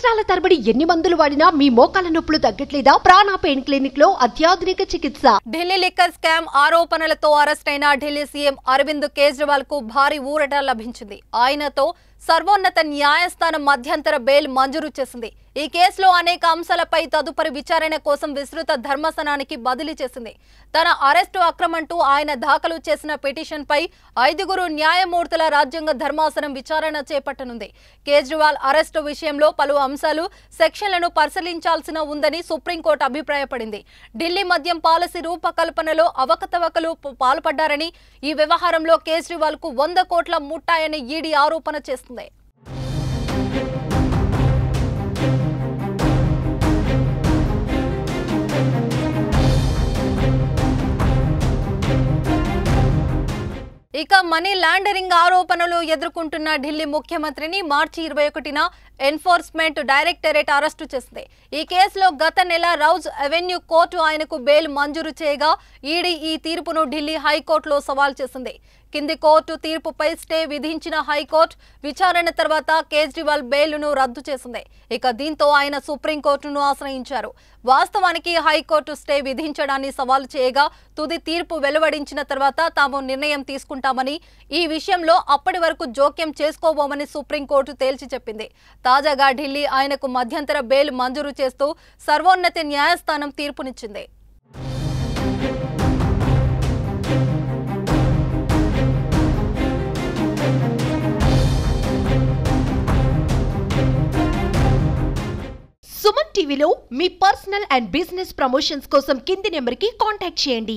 సంవత్సరాల తరబడి ఎన్ని మందులు వాడినా మీ మోకాల నొప్పులు తగ్గట్లేదా? ప్రాణ పెయిన్ క్లినిక్ లో అత్యాధునిక చికిత్స. ఢిల్లీ లిక్కర్ స్కామ్ ఆరోపణలతో అరెస్ట్ అయిన ఢిల్లీ సీఎం అరవింద్ కేజ్రీవాల్ కు భారీ ఊరట లభించింది. ఆయనతో సర్వోన్నత న్యాయస్థానం మధ్యంతర బెయిల్ మంజూరు చేసింది. ఈ కేసులో అనేక అంశాలపై తదుపరి విచారణ కోసం విస్తృత ధర్మాసనానికి బదిలీ చేసింది. తన అరెస్టు అక్రమంటూ ఆయన దాఖలు చేసిన పిటిషన్ పై 5 న్యాయమూర్తుల రాజ్యాంగ ధర్మాసనం విచారణ చేపట్టనుంది. కేజ్రీవాల్ అరెస్టు విషయంలో పలు అంశాలు, సెక్షన్లను పరిశీలించాల్సిన ఉందని సుప్రీంకోర్టు అభిప్రాయపడింది. ఢిల్లీ మద్యం పాలసీ రూపకల్పనలో అవకతవకలు పాల్పడ్డారని, ఈ వ్యవహారంలో కేజ్రీవాల్ కు 100 కోట్ల ముట్టాయని ఈడీ ఆరోపణ చేస్తుంది. ఇక మనీ లాండరింగ్ ఆరోపణలు ఎదుర్కొంటున్న ఢిల్లీ ముఖ్యమంత్రిని మార్చి 21న ఎన్ఫోర్స్మెంట్ డైరెక్టరేట్ అరెస్టు చేసింది. ఈ కేసులో గత నెల రౌజ్ అవెన్యూ కోర్టు ఆయనకు బెయిల్ మంజూరు చేయగా ఈడీ ఈ తీర్పును ఢిల్లీ హైకోర్టులో సవాల్ చేసింది. కింది కోర్టు తీర్పుపై స్టే విధించిన హైకోర్టు విచారణ తర్వాత కేజ్రీవాల్ బెయిల్ను రద్దు చేసింది. ఇక దీంతో ఆయన సుప్రీంకోర్టును ఆశ్రయించారు. వాస్తవానికి హైకోర్టు స్టే విధించడాన్ని సవాల్ చేయగా తుది తీర్పు వెలువడించిన తర్వాత తాము నిర్ణయం తీసుకుంటామని, ఈ విషయంలో అప్పటి వరకు జోక్యం చేసుకోబోమని సుప్రీంకోర్టు తేల్చి చెప్పింది. తాజాగా ఢిల్లీ ఆయనకు మధ్యంతర బెయిల్ మంజూరు చేస్తూ సర్వోన్నత న్యాయస్థానం తీర్పునిచ్చింది. సుమన్ టీవీలో మీ పర్సనల్ అండ్ బిజినెస్ ప్రమోషన్స్ కోసం కింది నెంబర్కి కాంటాక్ట్ చేయండి.